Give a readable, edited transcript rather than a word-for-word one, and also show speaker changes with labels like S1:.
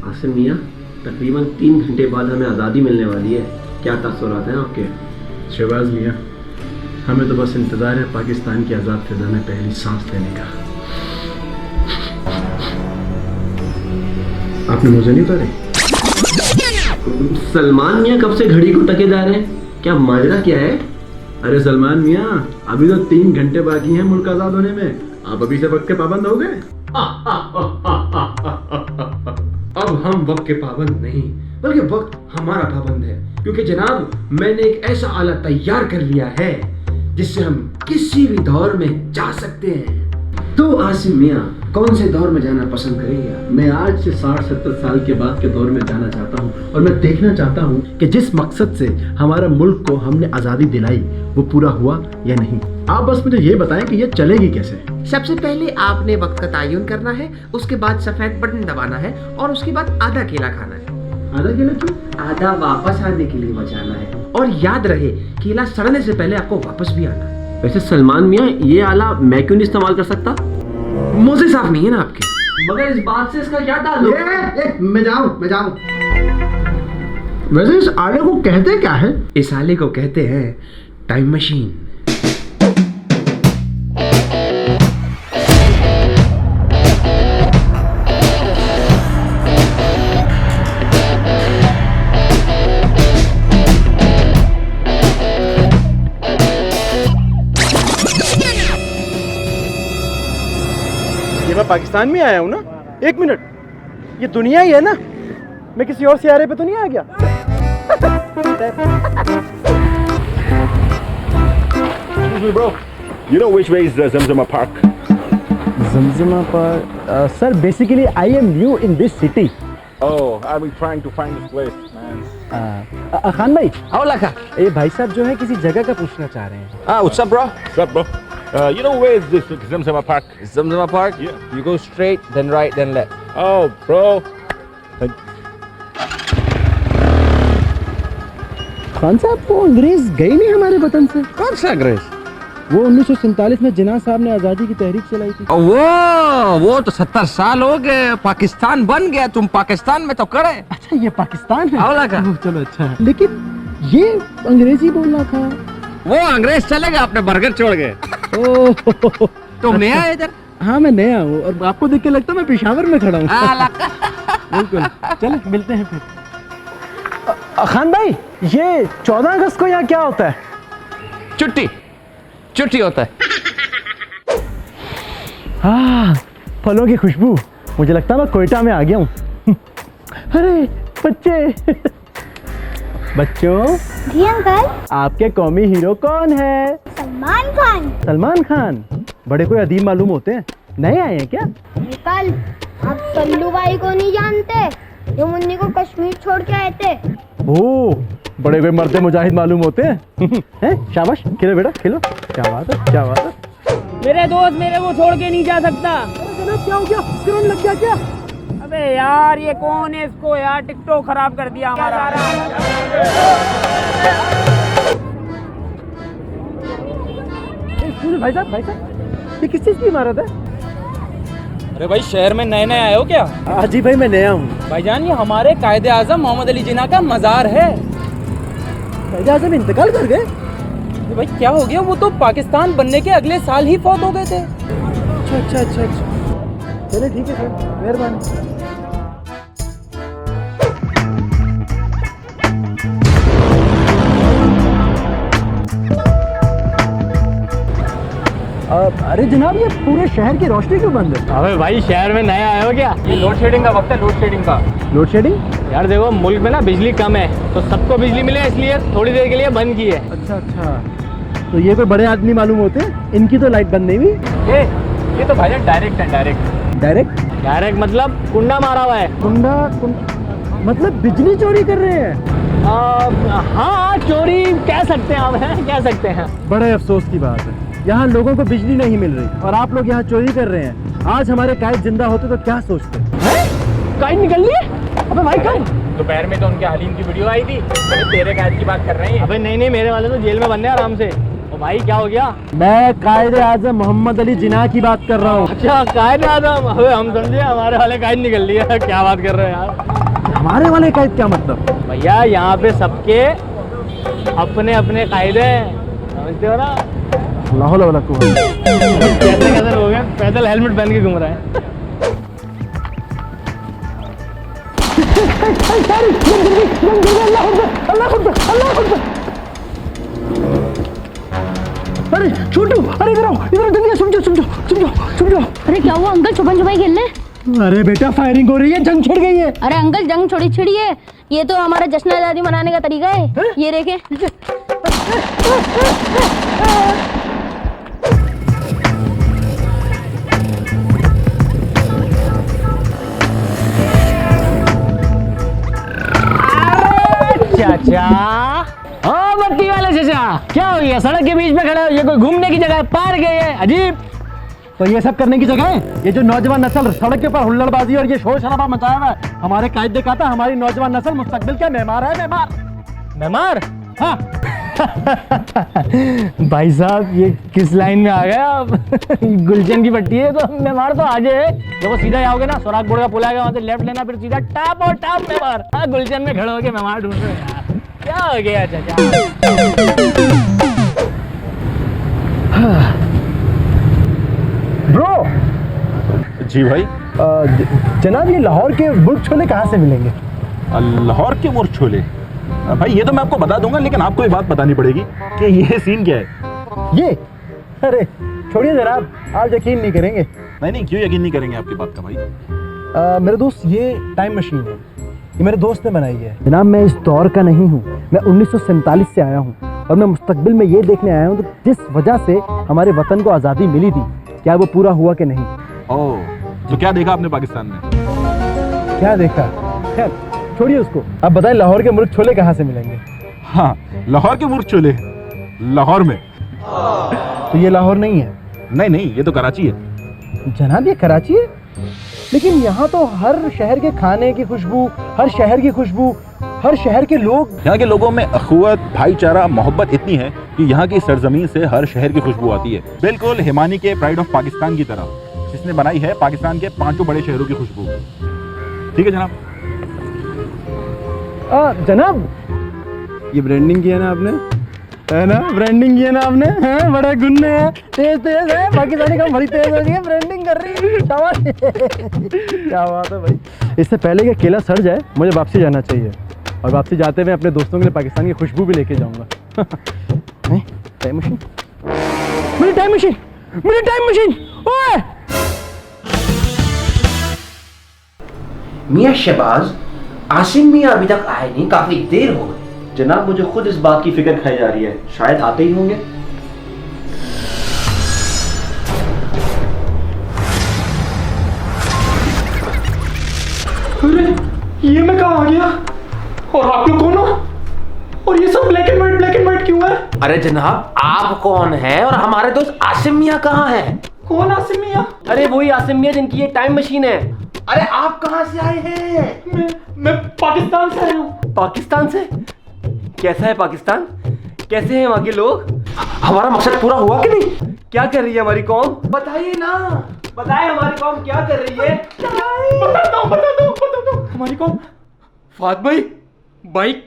S1: आसिम मियाँ, तकरीबन 3 घंटे बाद हमें आज़ादी मिलने वाली है। क्या तासुरात हैं आपके?
S2: शहबाज मियाँ, हमें तो बस इंतज़ार है पाकिस्तान की आज़ाद फिज़ा में पहली सांस लेने का। आपने मुझे नहीं उतारे?
S1: सलमान मियाँ कब से घड़ी को टके जा रहे हैं? क्या माजरा क्या है?
S2: अरे सलमान मियाँ, अभी तो 3 घंटे बाकी हैं मुल्क आज़ाद होने में। आप अभी से वक्त के पाबंद हो गए।
S3: अब हम वक्त के पाबंद नहीं, बल्कि वक्त हमारा पाबंद है, क्योंकि जनाब मैंने एक ऐसा आला तैयार कर लिया है जिससे हम किसी भी दौर में जा सकते हैं। तो आसिम मियाँ, कौन से दौर में जाना पसंद करेंगे?
S2: मैं आज से 60-70 साल के बाद के दौर में जाना चाहता हूँ और मैं देखना चाहता हूँ कि जिस मकसद से हमारा मुल्क को हमने आज़ादी दिलाई वो पूरा हुआ या नहीं। आप बस मुझे ये बताएं कि ये चलेगी कैसे।
S4: सबसे पहले आपने वक्त का तयन करना है, उसके बाद सफेद बटन दबाना है और उसके बाद आधा केला खाना है।
S2: आधा केला क्यों?
S4: आधा वापस आने के लिए बचाना है। और याद रहे, केला सड़ने से पहले आपको वापस भी आना है।
S1: वैसे सलमान मियाँ, ये आला मैं क्यों नहीं इस्तेमाल कर सकता?
S4: मोजे साफ नहीं है ना आपके?
S1: मगर इस बात से इसका क्या ताल्लुक?
S2: मैं जाऊँ। वैसे इस आले को कहते क्या है?
S4: इस आले को कहते हैं टाइम मशीन।
S2: ये मैं पाकिस्तान में आया हूँ ना? 1 मिनट, ये दुनिया ही है ना? मैं किसी और सियारे पे तो नहीं आ गया?
S5: Excuse me, bro. You know which way is the Zamzama Park?
S2: Zamzama Park? Sir, basically I am new in this city.
S5: Oh, I've been trying to find this place, man.
S2: Khan भाई,
S4: आओ लगा।
S2: ये भाई साहब जो है किसी जगह का पूछना चाह रहे हैं।
S4: What's up, bro?
S5: What's up, bro? You know where is this Zamzama Park?
S4: Zamzama Park?
S5: Yeah.
S4: You go straight, then right, then left.
S5: Oh, bro.
S2: Khan साहब, वो अंग्रेज गए नहीं हमारे वतन से?
S4: कौन सा अंग्रेज?
S2: वो 1947 में जिन्ना साहब ने आज़ादी की तहरीक चलाई थी।
S4: वो तो 70 साल हो गए, पाकिस्तान बन गया, तुम पाकिस्तान में तो करे।
S2: अच्छा, ये पाकिस्तान है?
S4: आओ लगा।
S2: चलो अच्छा है। लेकिन ये अंग्रेजी बोल रहा था।
S4: वो अंग्रेज चले गए, अपने बर्गर छोड़ गए।
S2: ओह,
S4: तुम नया है इधर?
S2: हाँ मैं नया हूँ और आपको देख के लगता है मैं पेशावर में खड़ा हूँ। बिल्कुल, चलो मिलते हैं फिर। खान भाई, ये 14 अगस्त को यहाँ क्या होता है?
S4: छुट्टी होता है।
S2: हाँ, फलों की खुशबू, मुझे लगता है मैं कोयटा में आ गया हूँ। अरे बच्चे, बच्चों
S6: जी अंकल।
S2: आपके कौमी हीरो कौन है?
S6: सलमान खान।
S2: सलमान खान? बड़े कोई अदीब मालूम होते हैं, नए आए हैं क्या?
S6: अंकल, आप सल्लू भाई को नहीं जानते, जो मुन्नी को कश्मीर छोड़ के आए थे।
S2: ओह, बड़े कोई मर्द मुजाहिद मालूम होते हैं। हैं? शाबाश, खेलो बेटा खेलो। क्या बात है, क्या बात है।
S7: मेरे दोस्त मेरे को छोड़ के नहीं जा सकता।
S2: क्या हो गया? करंट लग गया क्या?
S7: अबे यार, ये कौन है? इसको यार टिकटॉक खराब कर दिया हमारा।
S2: भाई साहब, ये किस चीज की इमारत है?
S7: अरे भाई, शहर में नए नए आए हो क्या?
S2: हाँ जी भाई, मैं नया हूँ।
S7: भाईजान, ये हमारे कायदे आजम मोहम्मद अली जिन्ना का मजार है।
S2: कायदे आजम इंतकाल कर गए?
S7: तो भाई क्या हो गया? वो तो पाकिस्तान बनने के अगले साल ही फौत हो गए थे।
S2: अच्छा। चलिए ठीक है सर, मेहरबानी। अरे जनाब, ये पूरे शहर की रोशनी क्यों बंद है?
S7: अबे भाई, शहर में नया आए हो क्या? ये लोड शेडिंग का वक्त है, लोड शेडिंग का।
S2: Load shedding?
S7: यार देखो, मुल्क में ना बिजली कम है, तो सबको बिजली मिले इसलिए थोड़ी देर के लिए बंद की है।
S2: अच्छा, तो ये कोई बड़े आदमी मालूम होते हैं, इनकी तो लाइट बंद नहीं हुई।
S7: ये तो भाईजान डायरेक्ट है, डायरेक्ट मतलब कुंडा मारा हुआ है।
S2: कुंडा मतलब बिजली चोरी कर रहे हैं?
S7: हाँ, चोरी कह सकते हैं, हम कह सकते हैं।
S2: बड़े अफसोस की बात है, यहाँ लोगों को बिजली नहीं मिल रही और आप लोग यहाँ चोरी कर रहे हैं। आज हमारे कायद जिंदा होते तो क्या सोचते?
S7: कायद निकल लिए? अबे भाई, कब? दोपहर में तो उनके हलीम की वीडियो आई थी। तेरे कायद की बात कर रहे हैं? अबे नहीं, मेरे वाले तो जेल में बंद है आराम से। और भाई क्या हो गया?
S2: मैं कायदे आजम मोहम्मद अली जिन्ना की बात कर रहा हूँ।
S7: अच्छा कायद आदम, अबे हम समझे हमारे वाले कायद निकल लिया। क्या बात कर रहे हो यार?
S2: हमारे वाले कायद क्या मतलब?
S7: भैया यहाँ पे सबके अपने अपने कायदे हैं, समझते हो ना?
S2: अल्लाह वला कुव्वत।
S7: कैसे कैसे लोग हैं पैदल हेलमेट पहन के घूम रहे हैं।
S2: अरे छोटू, अरे इधर आओ, इधर जल्दी समझो समझो समझो समझो।
S6: अरे क्या हुआ अंकल, छुपन छुपाई खेलने?
S2: अरे बेटा फायरिंग हो रही है, जंग छिड़ गई है।
S6: अरे अंकल जंग छोड़ी छिड़ी है, ये तो हमारा जश्न आजादी मनाने का तरीका है। ये देखें।
S7: चाचा, हाँ बत्ती वाले चाचा, क्या हो गया? सड़क के बीच में खड़े हो, ये कोई घूमने की जगह है? पार्क है ये? अजीब।
S2: तो ये सब करने की जगह है? ये जो नौजवान नस्ल सड़क के ऊपर हुल्लड़बाजी और ये शोर शराबा मचाया हुआ है, हमारे कायदे का था हमारी नौजवान नस्ल मुस्तकबिल के मेहमान है।
S7: मेहमान?
S2: हाँ।
S7: भाई साहब ये किस लाइन में आ गए आप? गुलशन की पट्टी है तो मेहमान तो आगे है। जब वो सीधा जाओगे ना, सोराग बोर्ड का पुल आएगा, वहां से लेफ्ट लेना, फिर सीधा टाप और टाप मेहमान। हाँ गुलशन में खड़े होके मेहमान ढूंढ रहे हैं यार। क्या हो गया चाचा?
S2: ब्रो।
S5: जी भाई।
S2: जनाब ये लाहौर के बुर्ज छोले कहाँ से मिलेंगे?
S5: लाहौर के मुर्ग छोले? भाई ये तो मैं आपको बता दूंगा, लेकिन आपको ये बात बतानी पड़ेगी कि ये सीन क्या है।
S2: ये अरे छोड़िए जनाब, आप यकीन नहीं करेंगे।
S5: नहीं, क्यों यकीन नहीं करेंगे आपकी बात का भाई?
S2: मेरे दोस्त ये टाइम मशीन है, ये मेरे दोस्त ने बनाई है। जनाब मैं इस दौर का नहीं हूँ, मैं 1947 से आया हूँ और मैं मुस्तकबिल में ये देखने आया हूँ कि जिस वजह से हमारे वतन को आज़ादी मिली थी, क्या वो पूरा हुआ कि नहीं।
S5: ओह, तो क्या देखा आपने पाकिस्तान में?
S2: क्या देखा? खैर छोड़िए उसको, अब बताएं लाहौर के मुर्ग छोले कहाँ से मिलेंगे?
S5: हाँ, लाहौर के मुर्ग छोले लाहौर में?
S2: तो ये लाहौर नहीं है?
S5: नहीं, ये तो कराची है।
S2: जनाब ये कराची है, लेकिन यहाँ तो हर शहर के खाने की खुशबू, हर शहर की खुशबू, हर शहर के लोग।
S5: यहाँ के लोगों में अखुवत, भाईचारा, मोहब्बत इतनी है कि यहाँ की सरजमीन से हर शहर की खुशबू आती है। बिल्कुल हिमानी के प्राइड ऑफ पाकिस्तान की तरह, जिसने बनाई है पाकिस्तान के 5 बड़े शहरों की खुशबू। ठीक है जनाब।
S2: जनाब ये ब्रांडिंग किया ना आपने, है ना? ब्रांडिंग किया ना आपने, हैं? बड़े गुन्ने हैं, तेज है, पाकिस्तानी का बड़ी तेज हो रही है, ब्रांडिंग कर रही है। शाबाश। क्या बात है भाई। इससे पहले कि केला सड़ जाए, मुझे वापसी जाना चाहिए और वापसी जाते हुए अपने दोस्तों के लिए पाकिस्तान की खुशबू भी लेके जाऊंगा। टाइम मशीन, मेरी टाइम मशीन, मेरी टाइम मशीन। ओए
S4: मियाँ शहबाज, आसिम मियाँ अभी तक आए नहीं, काफी देर हो गई।
S1: जनाब मुझे खुद इस बात की फिक्र खाई जा रही है, शायद आते ही होंगे।
S3: अरे ये मैं कहाँ आ गया? और आप लोग कौन हो? और ये सब ब्लैक एंड व्हाइट क्यों है?
S4: अरे जनाब आप कौन है और हमारे दोस्त आसिम मियाँ कहाँ हैं?
S3: कौन आसिम मियाँ?
S1: अरे वही आसिम मियाँ जिनकी ये टाइम मशीन है।
S4: अरे आप कहाँ से आए हैं?
S3: मैं पाकिस्तान से आया हूँ।
S1: पाकिस्तान से? कैसा है पाकिस्तान? कैसे हैं वहाँ के लोग?
S4: हमारा मकसद पूरा हुआ कि नहीं?
S1: क्या कर रही है हमारी कौम?
S4: बताइए ना।
S1: बताएं हमारी कौम क्या कर रही है?
S3: बता दो हमारी कौन? फात भाई बाइक